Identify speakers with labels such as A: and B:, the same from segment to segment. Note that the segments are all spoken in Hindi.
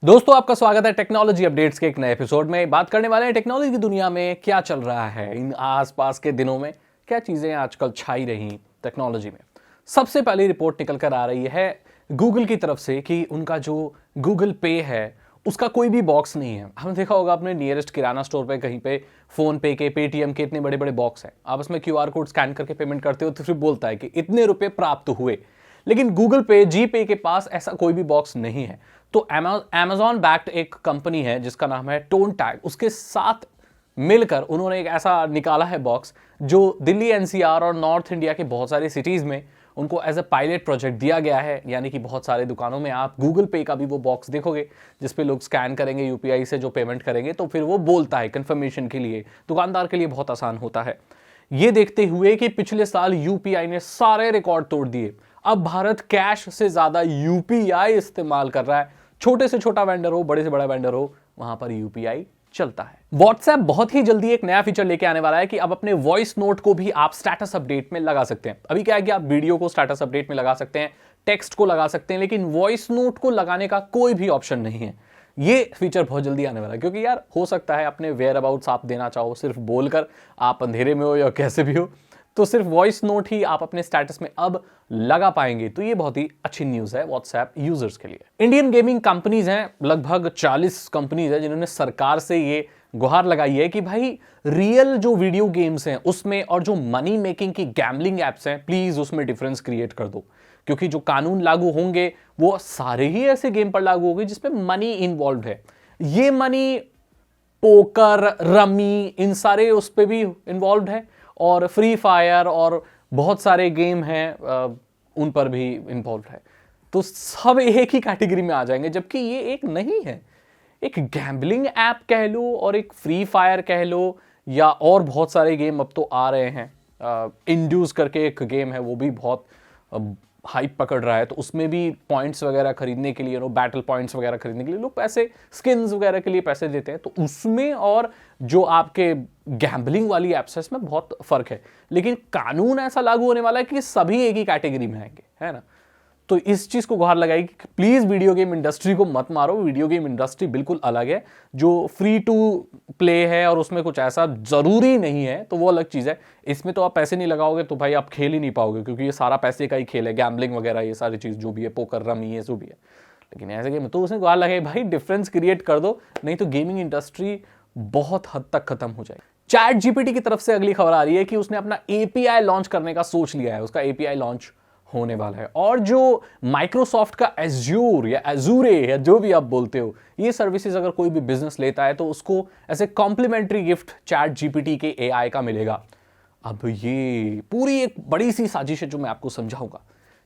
A: दोस्तों, आपका स्वागत है टेक्नोलॉजी अपडेट्स के एक नए एपिसोड में। बात करने वाले हैं टेक्नोलॉजी की दुनिया में क्या चल रहा है इन आसपास के दिनों में, क्या चीजें आजकल छाई रही टेक्नोलॉजी में। सबसे पहली रिपोर्ट निकल कर आ रही है गूगल की तरफ से कि उनका जो गूगल पे है उसका कोई भी बॉक्स नहीं है। हमने देखा होगा अपने नियरेस्ट किराना स्टोर पे, कहीं पे फोन पे के, पेटीएम के इतने बड़े बड़े बॉक्स हैं। आप उसमें क्यूआर कोड स्कैन करके पेमेंट करते हो तो फिर बोलता है कि इतने रुपए प्राप्त हुए। लेकिन गूगल पे, जी पे के पास ऐसा कोई भी बॉक्स नहीं है। तो Amazon बैक्ड एक कंपनी है जिसका नाम है टोन टैग, उसके साथ मिलकर उन्होंने एक ऐसा निकाला है बॉक्स जो दिल्ली एनसीआर और नॉर्थ इंडिया के बहुत सारे सिटीज में उनको एज ए पायलट प्रोजेक्ट दिया गया है। यानी कि बहुत सारे दुकानों में आप गूगल पे का भी वो बॉक्स देखोगे जिसपे लोग स्कैन करेंगे, यूपीआई से जो पेमेंट करेंगे तो फिर वो बोलता है कंफर्मेशन के लिए। दुकानदार के लिए बहुत आसान होता है। ये देखते हुए कि पिछले साल यूपीआई ने सारे रिकॉर्ड तोड़ दिए, अब भारत कैश से ज्यादा यूपीआई इस्तेमाल कर रहा है। छोटे से छोटा वेंडर हो, बड़े से बड़ा वेंडर हो, वहां पर यूपीआई चलता है। व्हाट्सएप बहुत ही जल्दी एक नया फीचर लेके आने वाला है कि अब अपने वॉइस नोट को भी आप स्टेटस अपडेट में लगा सकते हैं। अभी क्या है कि आप वीडियो को स्टेटस अपडेट में लगा सकते हैं, टेक्स्ट को लगा सकते हैं, लेकिन वॉइस नोट को लगाने का कोई भी ऑप्शन नहीं है। ये फीचर बहुत जल्दी आने वाला है, क्योंकि यार हो सकता है अपने वेयर अबाउट्स आप देना चाहो, सिर्फ बोलकर, आप अंधेरे में हो या कैसे भी हो, तो सिर्फ वॉइस नोट ही आप अपने स्टेटस में अब लगा पाएंगे। तो ये बहुत ही अच्छी न्यूज है व्हाट्सएप यूजर्स के लिए। इंडियन गेमिंग कंपनीज हैं, लगभग 40 कंपनीज हैं जिन्होंने सरकार से ये गुहार लगाई है कि भाई रियल जो वीडियो गेम्स हैं उसमें और जो मनी मेकिंग की गैम्बलिंग एप्स हैं, प्लीज उसमें डिफरेंस क्रिएट कर दो। क्योंकि जो कानून लागू होंगे वो सारे ही ऐसे गेम पर लागू होंगे जिसमें मनी इन्वॉल्व है। ये मनी पोकर, रमी, इन सारे उस पर भी इन्वॉल्व है, और फ्री फायर और बहुत सारे गेम हैं उन पर भी इन्वॉल्व है। तो सब एक ही कैटेगरी में आ जाएंगे, जबकि ये एक नहीं है। एक गैम्बलिंग ऐप कह लो और एक फ्री फायर कह लो, या और बहुत सारे गेम अब तो आ रहे हैं। इंड्यूस करके एक गेम है, वो भी बहुत हाइप पकड़ रहा है। तो उसमें भी पॉइंट्स वगैरह खरीदने के लिए, बैटल पॉइंट्स वगैरह खरीदने के लिए लोग पैसे, स्किन्स वगैरह के लिए पैसे देते हैं। तो उसमें और जो आपके गैम्बलिंग वाली एप्स है इसमें बहुत फर्क है। लेकिन कानून ऐसा लागू होने वाला है कि सभी एक ही कैटेगरी में आएंगे, है ना। तो इस चीज को गुहार लगाई कि प्लीज वीडियो गेम इंडस्ट्री को मत मारो। वीडियो गेम इंडस्ट्री बिल्कुल अलग है। जो फ्री टू प्ले है और उसमें कुछ ऐसा जरूरी नहीं है तो वो अलग चीज है। इसमें तो आप पैसे नहीं लगाओगे तो भाई आप खेल ही नहीं पाओगे, क्योंकि ये सारा पैसे का ही खेल है। गैम्बलिंग वगैरह ये सारी चीज जो भी है, पोकर, रमी, ये जो भी है। लेकिन ऐसे गेम तो उसने गुहार लगाई, भाई डिफरेंस क्रिएट कर दो, नहीं तो गेमिंग इंडस्ट्री बहुत हद तक खत्म हो जाएगी। चैट जीपीटी की तरफ से अगली खबर आ रही है कि उसने अपना एपीआई लॉन्च करने का सोच लिया है। उसका एपीआई लॉन्च होने वाला है। और जो माइक्रोसॉफ्ट का एज्योर या एजूरे या जो भी आप बोलते हो, ये सर्विसेज अगर कोई भी बिजनेस लेता है तो उसको ऐसे कॉम्प्लीमेंट्री गिफ्ट चैट जीपीटी के एआई का मिलेगा। अब ये पूरी एक बड़ी सी साजिश है जो मैं आपको समझाऊंगा।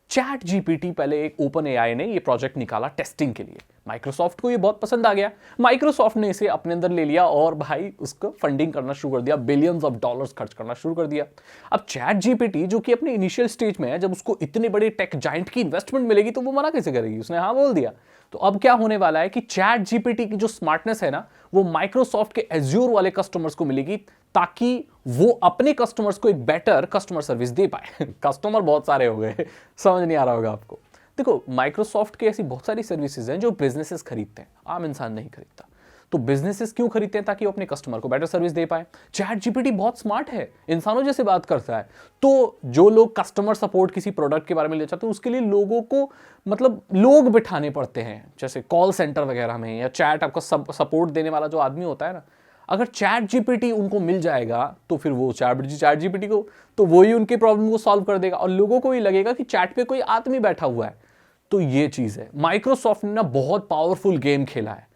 A: चैट जीपीटी, पहले एक ओपन एआई ने ये प्रोजेक्ट निकाला टेस्टिंग के लिए। माइक्रोसॉफ्ट को ये बहुत पसंद आ गया। माइक्रोसॉफ्ट ने इसे अपने अंदर ले लिया और भाई उसको फंडिंग करना शुरू कर दिया, बिलियंस ऑफ डॉलर्स खर्च करना शुरू कर दिया। अब चैट जीपीटी जो कि अपने इनिशियल स्टेज में है, जब उसको इतने बड़े टेक जाइंट की इन्वेस्टमेंट मिलेगी तो वो मना कैसे करेगी। उसने हाँ बोल दिया। तो अब क्या होने वाला है कि चैट जीपीटी की जो स्मार्टनेस है ना, वो माइक्रोसॉफ्ट के एज्योर वाले कस्टमर्स को मिलेगी, ताकि वो अपने कस्टमर्स को एक बेटर कस्टमर सर्विस दे पाए। कस्टमर बहुत सारे हो गए, समझ नहीं आ रहा होगा आपको। देखो, माइक्रोसॉफ्ट की ऐसी बहुत सारी सर्विसेज हैं जो बिजनेसेस खरीदते हैं, आम इंसान नहीं खरीदता। तो बिजनेसेस क्यों खरीदते हैं? ताकि वो अपने कस्टमर को बेटर सर्विस दे पाए। चैट जीपीटी बहुत स्मार्ट है, इंसानों जैसे बात करता है। तो जो लोग कस्टमर सपोर्ट किसी प्रोडक्ट के बारे में ले चाहते हैं, उसके लिए लोगों को मतलब लोग बिठाने पड़ते हैं, जैसे कॉल सेंटर वगैरह में, या चैट आपको सपोर्ट देने वाला जो आदमी होता है ना। अगर चैट जीपीटी उनको मिल जाएगा तो फिर वो चैट जीपीटी को, तो वो ही उनके प्रॉब्लम को सॉल्व कर देगा, और लोगों को ही लगेगा कि चैट पे कोई आदमी बैठा हुआ है। तो ये चीज है। माइक्रोसॉफ्ट ने ना बहुत पावरफुल गेम खेला है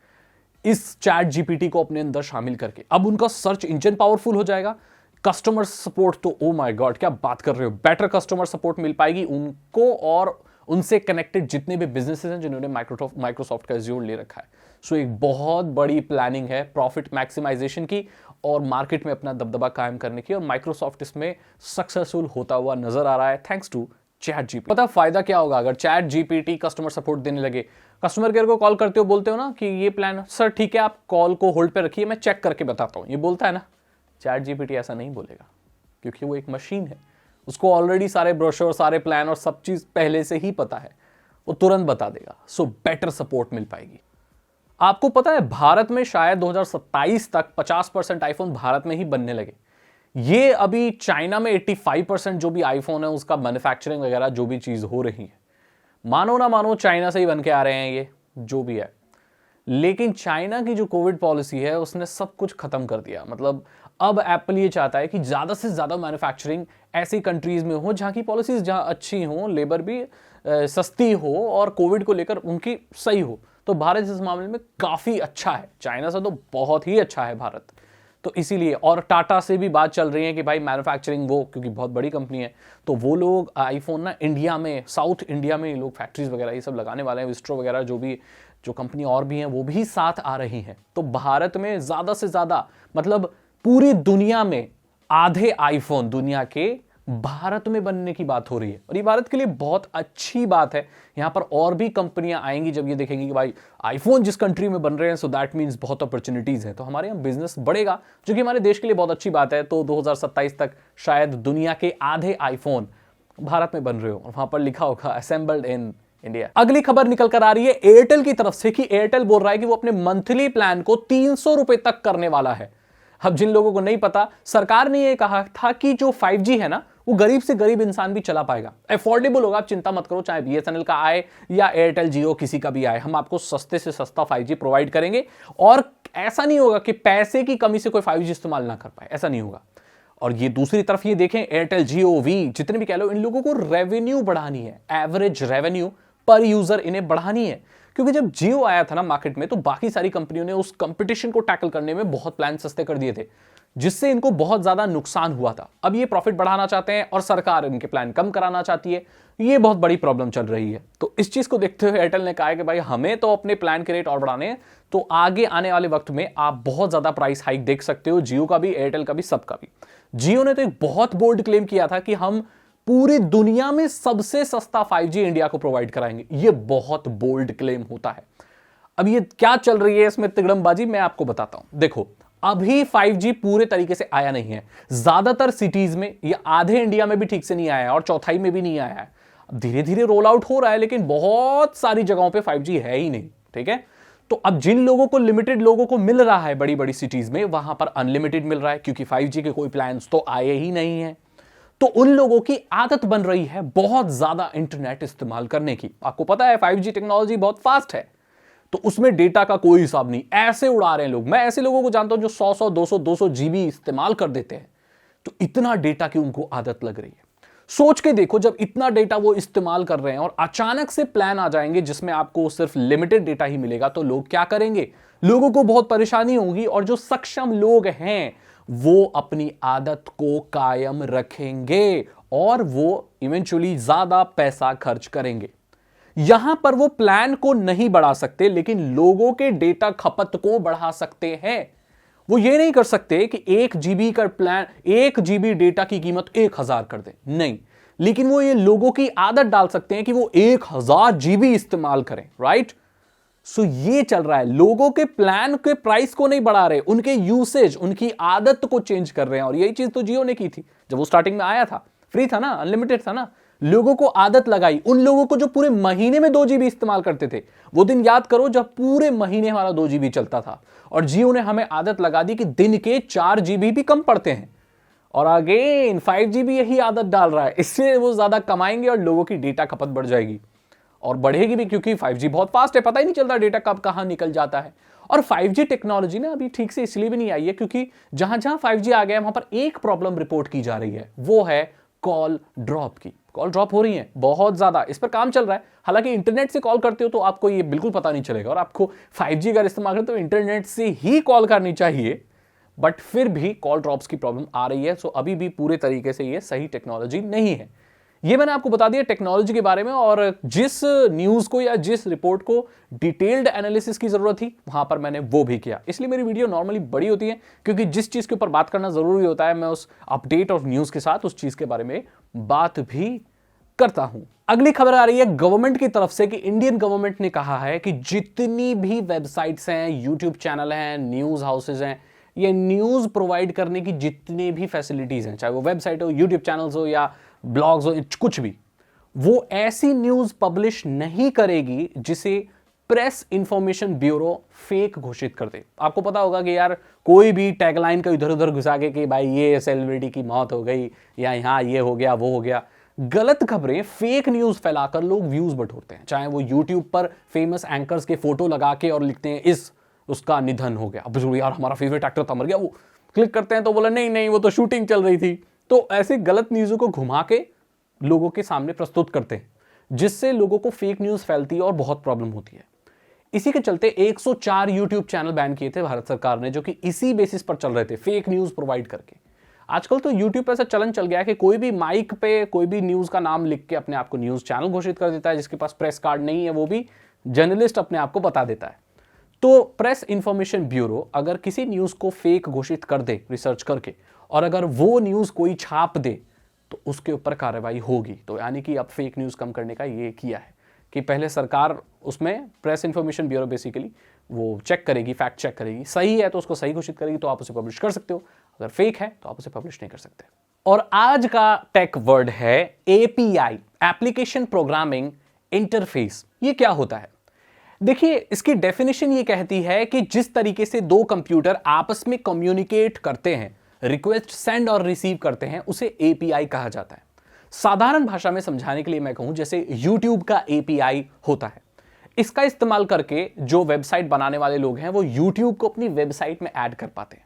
A: इस चैट जीपीटी को अपने अंदर शामिल करके। अब उनका सर्च इंजन पावरफुल हो जाएगा। कस्टमर सपोर्ट तो ओ माय गॉड, क्या बात कर रहे हो, बेटर कस्टमर सपोर्ट मिल पाएगी उनको और उनसे कनेक्टेड जितने भी बिजनेसेस हैं जिन्होंने माइक्रोसॉफ्ट का एज्योर ले रखा है। सो एक बहुत बड़ी प्लानिंग है प्रॉफिट मैक्सिमाइजेशन की और मार्केट में अपना दबदबा कायम करने की, और माइक्रोसॉफ्ट इसमें सक्सेसफुल होता हुआ नजर आ रहा है थैंक्स टू चैट जीपीटी। पता फायदा क्या होगा अगर चैट जीपीटी कस्टमर सपोर्ट देने लगे? कस्टमर केयर को कॉल करते हो, बोलते हो ना कि ये प्लान सर ठीक है, आप कॉल को होल्ड पे रखिए, मैं चेक करके बताता हूं, ये बोलता है ना। चैट जीपीटी ऐसा नहीं बोलेगा, क्योंकि वो एक मशीन है। उसको ऑलरेडी सारे ब्रोशर, सारे प्लान और सब चीज पहले से ही पता है, वो तुरंत बता देगा। सो बेटर सपोर्ट मिल पाएगी। आपको पता है भारत में शायद 2027 तक 50% आईफोन भारत में ही बनने लगे। ये अभी चाइना में 85% जो भी आईफोन है उसका मैन्युफैक्चरिंग वगैरह जो भी चीज हो रही है, मानो ना मानो चाइना से ही बन के आ रहे हैं ये जो भी है। लेकिन चाइना की जो कोविड पॉलिसी है उसने सब कुछ खत्म कर दिया। मतलब अब एप्पल ये चाहता है कि ज्यादा से ज्यादा मैन्युफैक्चरिंग ऐसी कंट्रीज में हो जहां की पॉलिसीज जहां अच्छी हो, लेबर भी सस्ती हो और कोविड को लेकर उनकी सही हो। तो भारत इस मामले में काफी अच्छा है, चाइना से तो बहुत ही अच्छा है भारत। तो इसीलिए और टाटा से भी बात चल रही है कि भाई मैन्युफैक्चरिंग वो, क्योंकि बहुत बड़ी कंपनी है, तो वो लोग आईफोन ना इंडिया में, साउथ इंडिया में लोग फैक्ट्रीज वगैरह ये सब लगाने वाले हैं। विस्ट्रो वगैरह जो कंपनी और भी हैं वो भी साथ आ रही हैं। तो भारत में ज्यादा से ज्यादा, मतलब पूरी दुनिया में आधे आईफोन दुनिया के भारत में बनने की बात हो रही है और ये भारत के लिए बहुत अच्छी बात है। यहां पर और भी कंपनियां आएंगी जब ये देखेंगी कि भाई आईफोन जिस कंट्री में बन रहे हैं, सो दैट मींस बहुत अपॉर्चुनिटीज है, तो हमारे यहाँ बिजनेस बढ़ेगा, जो कि हमारे देश के लिए बहुत अच्छी बात है। तो 2027 तक शायद दुनिया के आधे आईफोन भारत में बन रहे हो और वहां पर लिखा होगा असेंबल्ड इन इंडिया। अगली खबर निकल कर आ रही है एयरटेल की तरफ से कि एयरटेल बोल रहा है कि वो अपने मंथली प्लान को 300 रुपए तक करने वाला है। अब जिन लोगों को नहीं पता, सरकार ने यह कहा था कि जो 5G है ना वो गरीब से गरीब इंसान भी चला पाएगा, अफोर्डेबल होगा, आप चिंता मत करो, चाहे BSNL का आए या एयरटेल जियो किसी का भी आए, हम आपको सस्ते से सस्ता 5G प्रोवाइड करेंगे। और ऐसा नहीं होगा कि पैसे की कमी से कोई 5G इस्तेमाल ना कर पाए, ऐसा नहीं होगा। और ये दूसरी तरफ ये देखें, एयरटेल जियो वी जितने भी कह लो, इन लोगों को रेवेन्यू बढ़ानी है, एवरेज रेवेन्यू पर यूजर इन्हें बढ़ानी है। क्योंकि जब जियो आया था ना मार्केट में, तो बाकी सारी कंपनियों ने उस कंपटीशन को टैकल करने में बहुत प्लान सस्ते कर दिए थे, जिससे इनको बहुत ज्यादा नुकसान हुआ था। अब ये प्रॉफिट बढ़ाना चाहते हैं और सरकार इनके प्लान कम कराना चाहती है, ये बहुत बड़ी प्रॉब्लम चल रही है। तो इस चीज को देखते हुए एयरटेल ने कहा है कि भाई हमें तो अपने प्लान के रेट और बढ़ाने हैं, तो आगे आने वाले वक्त में आप बहुत ज्यादा प्राइस हाइक देख सकते हो, जियो का भी, एयरटेल का भी, सबका भी। जियो ने तो एक बहुत बोल्ड क्लेम किया था कि हम पूरी दुनिया में सबसे सस्ता 5G इंडिया को प्रोवाइड कराएंगे। ये बहुत बोल्ड क्लेम होता है। अब ये क्या चल रही है इसमें तिगड़मबाजी, मैं आपको बताता हूं। देखो, अभी 5G पूरे तरीके से आया नहीं है, ज्यादातर सिटीज में, ये आधे इंडिया में भी ठीक से नहीं आया है और चौथाई में भी नहीं आया है। धीरे धीरे रोल आउट हो रहा है, लेकिन बहुत सारी जगहों पे 5G है ही नहीं, ठीक है। तो अब जिन लोगों को, लिमिटेड लोगों को मिल रहा है बड़ी बड़ी सिटीज में, वहां पर अनलिमिटेड मिल रहा है, क्योंकि 5G के कोई प्लान्स तो आए ही नहीं है। तो उन लोगों की आदत बन रही है बहुत ज्यादा इंटरनेट इस्तेमाल करने की। आपको पता है 5G टेक्नोलॉजी बहुत फास्ट है, तो उसमें डेटा का कोई हिसाब नहीं, ऐसे उड़ा रहे हैं लोग। मैं ऐसे लोगों को जानता हूं जो 100 200 GB इस्तेमाल कर देते हैं। तो इतना डेटा की उनको आदत लग रही है। सोच के देखो, जब इतना डेटा वो इस्तेमाल कर रहे हैं और अचानक से प्लान आ जाएंगे जिसमें आपको सिर्फ लिमिटेड डेटा ही मिलेगा, तो लोग क्या करेंगे? लोगों को बहुत परेशानी होगी और जो सक्षम लोग हैं वो अपनी आदत को कायम रखेंगे और वो इवेंचुअली ज्यादा पैसा खर्च करेंगे। यहां पर वो प्लान को नहीं बढ़ा सकते, लेकिन लोगों के डेटा खपत को बढ़ा सकते हैं। वो ये नहीं कर सकते कि 1 GB का प्लान, 1 GB डेटा की कीमत 1000 कर दें, नहीं। लेकिन वो ये लोगों की आदत डाल सकते हैं कि वो 1000 GB इस्तेमाल करें, राइट। सो ये चल रहा है, लोगों के प्लान के प्राइस को नहीं बढ़ा रहे, उनके यूसेज, उनकी आदत को चेंज कर रहे हैं। और यही चीज तो जियो ने की थी जब वो स्टार्टिंग में आया था, फ्री था ना, अनलिमिटेड था ना, लोगों को आदत लगाई। उन लोगों को जो पूरे महीने में 2 GB इस्तेमाल करते थे, वो दिन याद करो जब पूरे महीने हमारा 2 GB चलता था। और जियो ने हमें आदत लगा दी कि दिन के 4 GB भी कम पड़ते हैं। और अगेन 5G भी यही आदत डाल रहा है, इससे वो ज्यादा कमाएंगे और लोगों की डेटा खपत बढ़ जाएगी और बढ़ेगी भी, क्योंकि 5G बहुत फास्ट है, पता ही नहीं चलता डेटा कब कहां निकल जाता है। और 5G टेक्नोलॉजी ना अभी ठीक से इसलिए भी नहीं आई है क्योंकि जहां जहां 5G आ गया वहां पर एक प्रॉब्लम रिपोर्ट की जा रही है, वो है कॉल ड्रॉप की। कॉल ड्रॉप हो रही है बहुत ज्यादा, इस पर काम चल रहा है। हालांकि इंटरनेट से कॉल करते हो तो आपको ये बिल्कुल पता नहीं चलेगा, और आपको 5G अगर इस्तेमाल करें तो इंटरनेट से ही कॉल करनी चाहिए, बट फिर भी कॉल ड्रॉप्स की प्रॉब्लम आ रही है। सो अभी भी पूरे तरीके से ये सही टेक्नोलॉजी नहीं है। ये मैंने आपको बता दिया टेक्नोलॉजी के बारे में, और जिस न्यूज को या जिस रिपोर्ट को डिटेल्ड एनालिसिस की जरूरत थी वहां पर मैंने वो भी किया। इसलिए मेरी वीडियो नॉर्मली बड़ी होती है, क्योंकि जिस चीज के ऊपर बात करना जरूरी होता है मैं उस अपडेट और न्यूज के साथ उस चीज के बारे में बात भी करता हूं। अगली खबर आ रही है गवर्नमेंट की तरफ से कि इंडियन गवर्नमेंट ने कहा है कि जितनी भी वेबसाइट्स हैं, यूट्यूब चैनल हैं, न्यूज हाउसेज हैं, ये न्यूज प्रोवाइड करने की जितनी भी फैसिलिटीज हैं, चाहे वो वेबसाइट हो, यूट्यूब चैनल्स हो या ब्लॉग्स हो, कुछ भी, वो ऐसी न्यूज पब्लिश नहीं करेगी जिसे प्रेस इंफॉर्मेशन ब्यूरो फेक घोषित कर दे। आपको पता होगा कि यार कोई भी टैगलाइन का इधर उधर घुसा के कि भाई ये सेलिब्रिटी की मौत हो गई या यहाँ ये हो गया वो हो गया, गलत खबरें फेक न्यूज फैलाकर लोग व्यूज बटोरते हैं। चाहे वो यूट्यूब पर फेमस एंकर्स के फोटो लगा के और लिखते हैं उसका निधन हो गया, अब यार हमारा फेवरेट एक्टर था मर गया, वो क्लिक करते हैं तो बोला नहीं नहीं वो तो शूटिंग चल रही थी। तो ऐसे गलत न्यूज़ों को घुमा के लोगों के सामने प्रस्तुत करते हैं, जिससे लोगों को फेक न्यूज़ फैलती है और बहुत प्रॉब्लम होती है। इसी के चलते 104 यूट्यूब चैनल बैन किए थे भारत सरकार ने, जो कि इसी बेसिस पर चल रहे थे, फेक न्यूज़ प्रोवाइड करके। आजकल तो यूट्यूब पर ऐसा चलन चल गया है कि कोई भी माइक पे कोई भी न्यूज़ का नाम लिख के अपने आप को न्यूज़ चैनल घोषित कर देता है, जिसके पास प्रेस कार्ड नहीं है वो भी जर्नलिस्ट अपने आप को बता देता है। तो प्रेस इंफॉर्मेशन ब्यूरो अगर किसी न्यूज़ को फेक घोषित कर दे रिसर्च करके, और अगर वो न्यूज़ कोई छाप दे तो उसके ऊपर कार्रवाई होगी। तो यानी कि अब फेक न्यूज़ कम करने का ये किया है कि पहले सरकार उसमें प्रेस इंफॉर्मेशन ब्यूरो बेसिकली वो चेक करेगी, फैक्ट चेक करेगी, सही है तो उसको सही घोषित करेगी तो आप उसे पब्लिश कर सकते हो, अगर फेक है तो आप उसे पब्लिश नहीं कर सकते। और आज का टेक वर्ड है एपीआई, एप्लीकेशन प्रोग्रामिंग इंटरफेस। ये क्या होता है? देखिए, इसकी डेफिनेशन ये कहती है कि जिस तरीके से दो कंप्यूटर आपस में कम्युनिकेट करते हैं, रिक्वेस्ट सेंड और रिसीव करते हैं, उसे एपीआई कहा जाता है। साधारण भाषा में समझाने के लिए मैं कहूं, जैसे YouTube का एपीआई होता है, इसका इस्तेमाल करके जो वेबसाइट बनाने वाले लोग हैं वो YouTube को अपनी वेबसाइट में ऐड कर पाते हैं,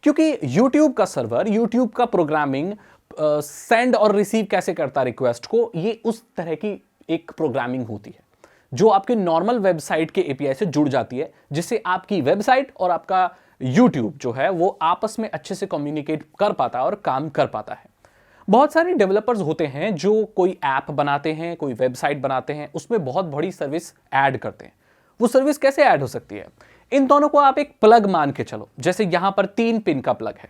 A: क्योंकि YouTube का सर्वर, YouTube का प्रोग्रामिंग सेंड और रिसीव कैसे करता है रिक्वेस्ट को, ये उस तरह की एक प्रोग्रामिंग होती है जो आपके नॉर्मल वेबसाइट के एपीआई से जुड़ जाती है, जिससे आपकी वेबसाइट और आपका YouTube जो है वो आपस में अच्छे से कम्युनिकेट कर पाता है और काम कर पाता है। बहुत सारे डेवलपर्स होते हैं जो कोई ऐप बनाते हैं, कोई वेबसाइट बनाते हैं, उसमें बहुत बड़ी सर्विस ऐड करते हैं। वो सर्विस कैसे ऐड हो सकती है? इन दोनों को आप एक प्लग मान के चलो। जैसे यहां पर 3 पिन का प्लग है,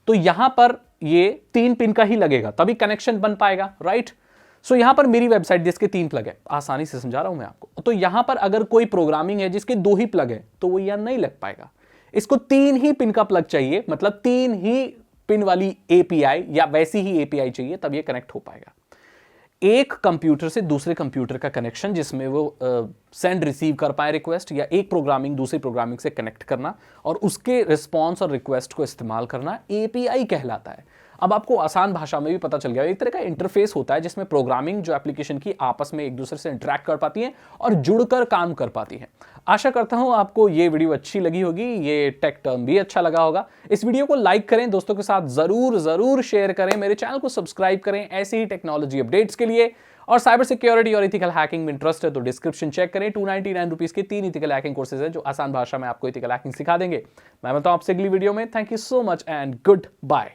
A: तो यहां पर ये 3 पिन का ही लगेगा तभी कनेक्शन बन पाएगा, राइट? सो यहां पर मेरी वेबसाइट जिसके 3 प्लग है, आसानी से समझा रहा हूं मैं आपको। तो यहां पर अगर कोई प्रोग्रामिंग है जिसके 2 ही प्लग है तो वो यहां नहीं लग पाएगा। इसको 3 ही पिन का प्लग चाहिए, मतलब 3 ही पिन वाली एपीआई या वैसी ही एपीआई चाहिए, तब ये कनेक्ट हो पाएगा। एक कंप्यूटर से दूसरे कंप्यूटर का कनेक्शन, जिसमें वो सेंड रिसीव कर पाए रिक्वेस्ट, या एक प्रोग्रामिंग दूसरी प्रोग्रामिंग से कनेक्ट करना और उसके रिस्पॉन्स और रिक्वेस्ट को इस्तेमाल करना, एपीआई कहलाता है। अब आपको आसान भाषा में भी पता चल गया, एक तरह का इंटरफेस होता है जिसमें प्रोग्रामिंग जो एप्लीकेशन की आपस में एक दूसरे से इंटरैक्ट कर पाती है और जुड़कर काम कर पाती है। आशा करता हूं आपको ये वीडियो अच्छी लगी होगी, ये टेक टर्म भी अच्छा लगा होगा। इस वीडियो को लाइक करें, दोस्तों के साथ जरूर शेयर करें, मेरे चैनल को सब्सक्राइब करें ऐसे ही टेक्नोलॉजी अपडेट्स के लिए। और साइबर सिक्योरिटी और इथिकल हैकिंग में इंटरेस्ट है तो डिस्क्रिप्शन चेक करें, 299 रुपीज के 3 इथिकल हैकिंग कोर्सेज हैं जो आसान भाषा में आपको इथिकल हैकिंग सिखा देंगे। मैं बताऊं आपसे अगली वीडियो में। Thank you so much and good bye.